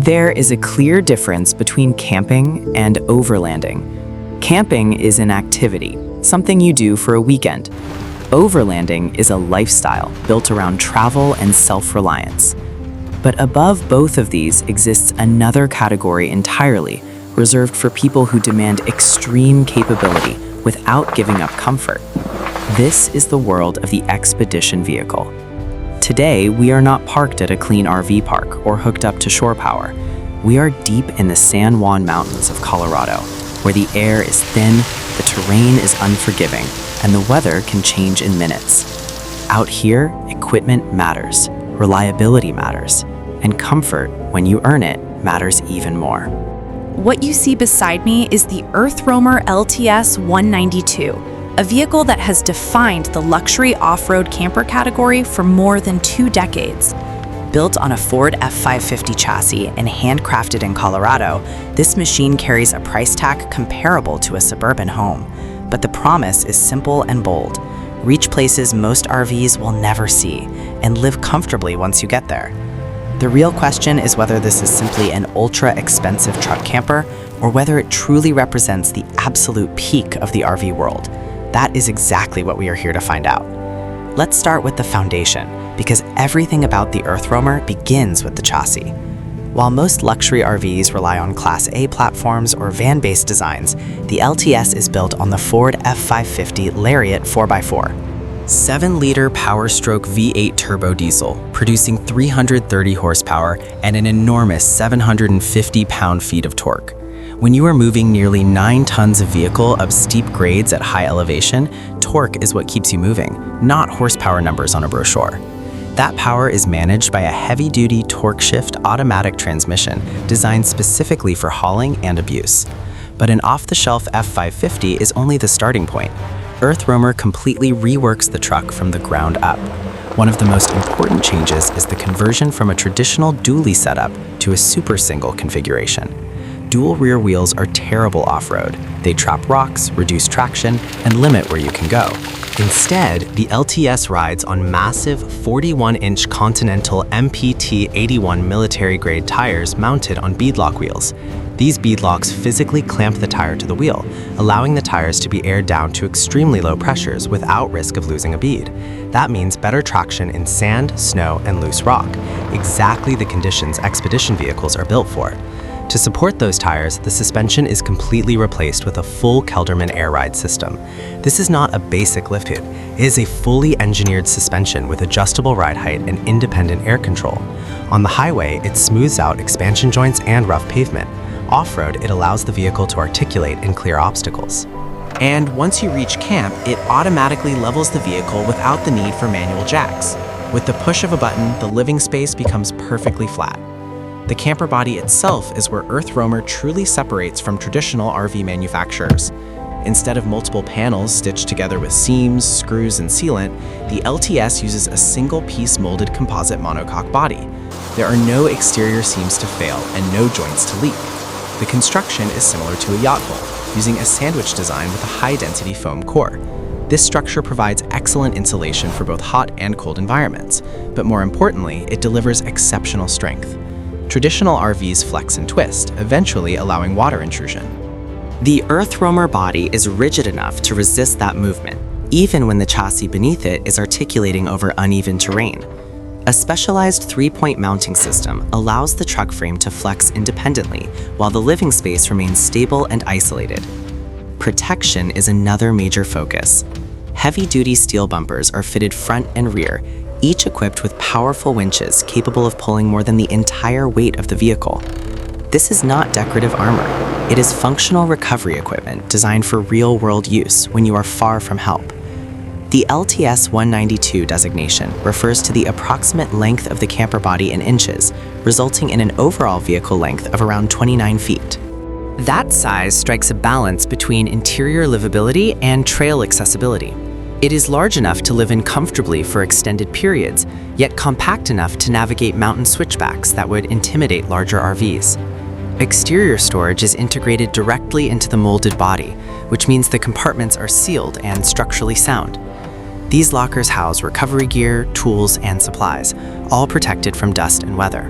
There is a clear difference between camping and overlanding. Camping is an activity, something you do for a weekend. Overlanding is a lifestyle built around travel and self-reliance. But above both of these exists another category entirely, reserved for people who demand extreme capability without giving up comfort. This is the world of the expedition vehicle. Today, we are not parked at a clean RV park or hooked up to shore power. We are deep in the San Juan Mountains of Colorado, where the air is thin, the terrain is unforgiving, and the weather can change in minutes. Out here, equipment matters, reliability matters, and comfort, when you earn it, matters even more. What you see beside me is the EarthRoamer LTS 192. A vehicle that has defined the luxury off-road camper category for more than 2 decades. Built on a Ford F-550 chassis and handcrafted in Colorado, this machine carries a price tag comparable to a suburban home. But the promise is simple and bold. Reach places most RVs will never see, and live comfortably once you get there. The real question is whether this is simply an ultra-expensive truck camper, or whether it truly represents the absolute peak of the RV world. That is exactly what we are here to find out. Let's start with the foundation, because everything about the EarthRoamer begins with the chassis. While most luxury RVs rely on Class A platforms or van-based designs, the LTS is built on the Ford F-550 Lariat 4x4. 7-liter Power-Stroke V8 turbo diesel, producing 330 horsepower and an enormous 750 pound-feet of torque. When you are moving nearly 9 tons of vehicle up steep grades at high elevation, torque is what keeps you moving, not horsepower numbers on a brochure. That power is managed by a heavy-duty torque-shift automatic transmission designed specifically for hauling and abuse. But an off-the-shelf F-550 is only the starting point. EarthRoamer completely reworks the truck from the ground up. One of the most important changes is the conversion from a traditional dually setup to a super single configuration. Dual rear wheels are terrible off-road. They trap rocks, reduce traction, and limit where you can go. Instead, the LTS rides on massive 41-inch Continental MPT-81 military-grade tires mounted on beadlock wheels. These beadlocks physically clamp the tire to the wheel, allowing the tires to be aired down to extremely low pressures without risk of losing a bead. That means better traction in sand, snow, and loose rock, exactly the conditions expedition vehicles are built for. To support those tires, the suspension is completely replaced with a full Kelderman air ride system. This is not a basic lift kit. It is a fully engineered suspension with adjustable ride height and independent air control. On the highway, it smooths out expansion joints and rough pavement. Off-road, it allows the vehicle to articulate and clear obstacles. And once you reach camp, it automatically levels the vehicle without the need for manual jacks. With the push of a button, the living space becomes perfectly flat. The camper body itself is where EarthRoamer truly separates from traditional RV manufacturers. Instead of multiple panels stitched together with seams, screws, and sealant, the LTS uses a single-piece molded composite monocoque body. There are no exterior seams to fail and no joints to leak. The construction is similar to a yacht hull, using a sandwich design with a high-density foam core. This structure provides excellent insulation for both hot and cold environments, but more importantly, it delivers exceptional strength. Traditional RVs flex and twist, eventually allowing water intrusion. The EarthRoamer body is rigid enough to resist that movement, even when the chassis beneath it is articulating over uneven terrain. A specialized 3-point mounting system allows the truck frame to flex independently while the living space remains stable and isolated. Protection is another major focus. Heavy-duty steel bumpers are fitted front and rear, each equipped with powerful winches capable of pulling more than the entire weight of the vehicle. This is not decorative armor. It is functional recovery equipment designed for real-world use when you are far from help. The LTS 192 designation refers to the approximate length of the camper body in inches, resulting in an overall vehicle length of around 29 feet. That size strikes a balance between interior livability and trail accessibility. It is large enough to live in comfortably for extended periods, yet compact enough to navigate mountain switchbacks that would intimidate larger RVs. Exterior storage is integrated directly into the molded body, which means the compartments are sealed and structurally sound. These lockers house recovery gear, tools, and supplies, all protected from dust and weather.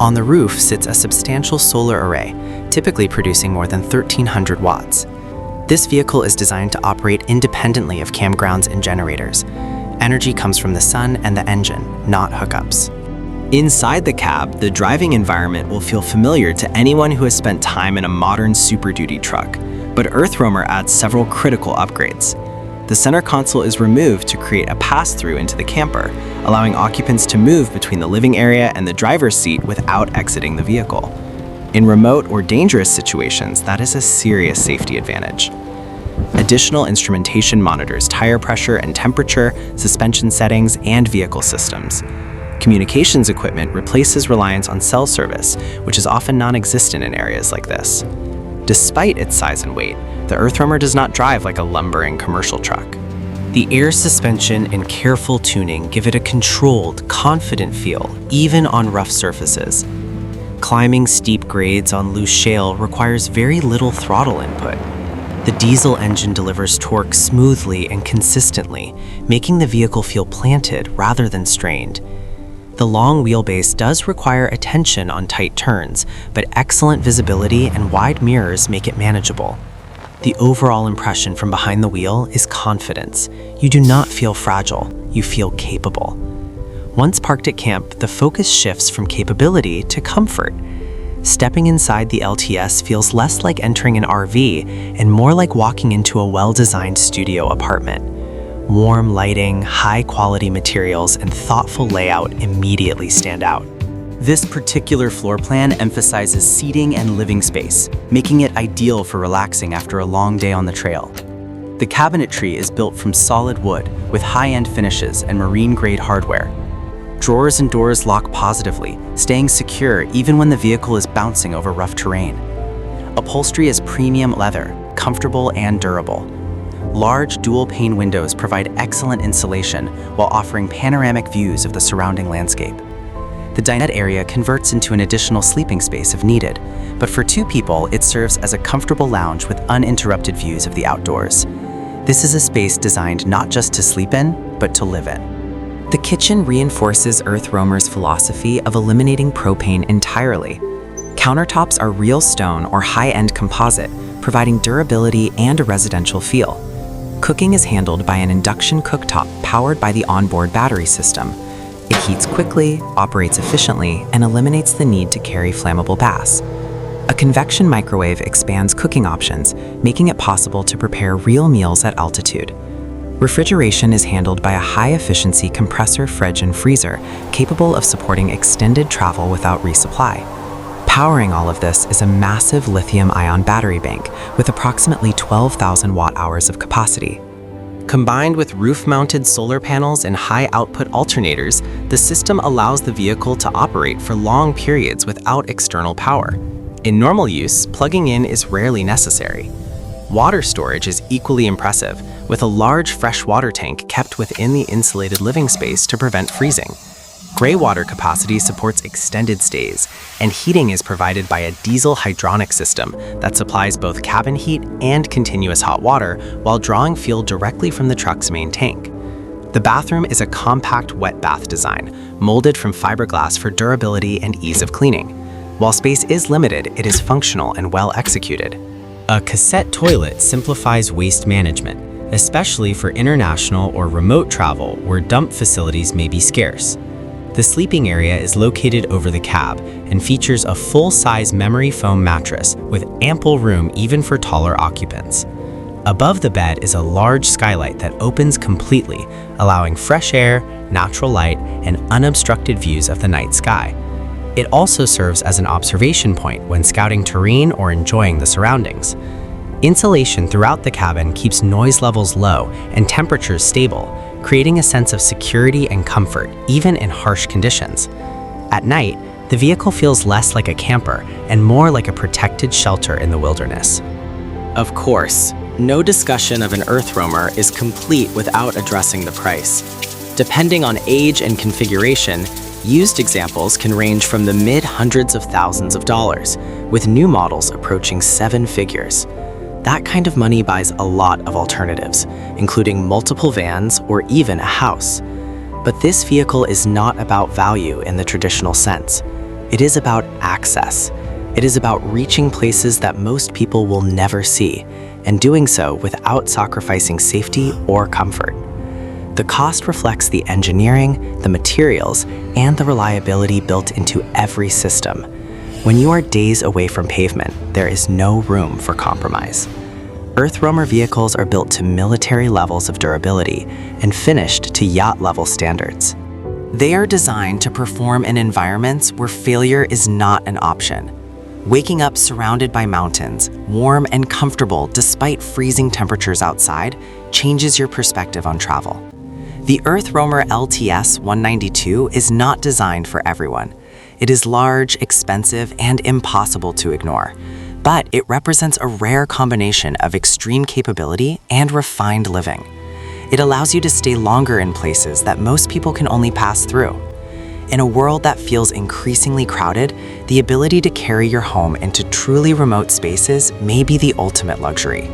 On the roof sits a substantial solar array, typically producing more than 1,300 watts. This vehicle is designed to operate independently of campgrounds and generators. Energy comes from the sun and the engine, not hookups. Inside the cab, the driving environment will feel familiar to anyone who has spent time in a modern Super Duty truck, but EarthRoamer adds several critical upgrades. The center console is removed to create a pass-through into the camper, allowing occupants to move between the living area and the driver's seat without exiting the vehicle. In remote or dangerous situations, that is a serious safety advantage. Additional instrumentation monitors tire pressure and temperature, suspension settings, and vehicle systems. Communications equipment replaces reliance on cell service, which is often non-existent in areas like this. Despite its size and weight, the EarthRoamer does not drive like a lumbering commercial truck. The air suspension and careful tuning give it a controlled, confident feel, even on rough surfaces. Climbing steep grades on loose shale requires very little throttle input. The diesel engine delivers torque smoothly and consistently, making the vehicle feel planted rather than strained. The long wheelbase does require attention on tight turns, but excellent visibility and wide mirrors make it manageable. The overall impression from behind the wheel is confidence. You do not feel fragile, you feel capable. Once parked at camp, the focus shifts from capability to comfort. Stepping inside the LTS feels less like entering an RV and more like walking into a well-designed studio apartment. Warm lighting, high-quality materials, and thoughtful layout immediately stand out. This particular floor plan emphasizes seating and living space, making it ideal for relaxing after a long day on the trail. The cabinetry is built from solid wood with high-end finishes and marine-grade hardware. Drawers and doors lock positively, staying secure even when the vehicle is bouncing over rough terrain. Upholstery is premium leather, comfortable and durable. Large dual-pane windows provide excellent insulation while offering panoramic views of the surrounding landscape. The dinette area converts into an additional sleeping space if needed, but for two people, it serves as a comfortable lounge with uninterrupted views of the outdoors. This is a space designed not just to sleep in, but to live in. The kitchen reinforces EarthRoamer's philosophy of eliminating propane entirely. Countertops are real stone or high-end composite, providing durability and a residential feel. Cooking is handled by an induction cooktop powered by the onboard battery system. It heats quickly, operates efficiently, and eliminates the need to carry flammable baths. A convection microwave expands cooking options, making it possible to prepare real meals at altitude. Refrigeration is handled by a high-efficiency compressor fridge and freezer, capable of supporting extended travel without resupply. Powering all of this is a massive lithium-ion battery bank with approximately 12,000 watt-hours of capacity. Combined with roof-mounted solar panels and high-output alternators, the system allows the vehicle to operate for long periods without external power. In normal use, plugging in is rarely necessary. Water storage is equally impressive, with a large freshwater tank kept within the insulated living space to prevent freezing. Gray water capacity supports extended stays, and heating is provided by a diesel hydronic system that supplies both cabin heat and continuous hot water while drawing fuel directly from the truck's main tank. The bathroom is a compact wet bath design, molded from fiberglass for durability and ease of cleaning. While space is limited, it is functional and well executed. A cassette toilet simplifies waste management, especially for international or remote travel where dump facilities may be scarce. The sleeping area is located over the cab and features a full-size memory foam mattress with ample room even for taller occupants. Above the bed is a large skylight that opens completely, allowing fresh air, natural light, and unobstructed views of the night sky. It also serves as an observation point when scouting terrain or enjoying the surroundings. Insulation throughout the cabin keeps noise levels low and temperatures stable, creating a sense of security and comfort, even in harsh conditions. At night, the vehicle feels less like a camper and more like a protected shelter in the wilderness. Of course, no discussion of an EarthRoamer is complete without addressing the price. Depending on age and configuration, used examples can range from the mid-hundreds of thousands of dollars, with new models approaching 7 figures. That kind of money buys a lot of alternatives, including multiple vans or even a house. But this vehicle is not about value in the traditional sense. It is about access. It is about reaching places that most people will never see, and doing so without sacrificing safety or comfort. The cost reflects the engineering, the materials, and the reliability built into every system. When you are days away from pavement, there is no room for compromise. EarthRoamer vehicles are built to military levels of durability and finished to yacht-level standards. They are designed to perform in environments where failure is not an option. Waking up surrounded by mountains, warm and comfortable despite freezing temperatures outside, changes your perspective on travel. The EarthRoamer LTS 192 is not designed for everyone. It is large, expensive, and impossible to ignore. But it represents a rare combination of extreme capability and refined living. It allows you to stay longer in places that most people can only pass through. In a world that feels increasingly crowded, the ability to carry your home into truly remote spaces may be the ultimate luxury.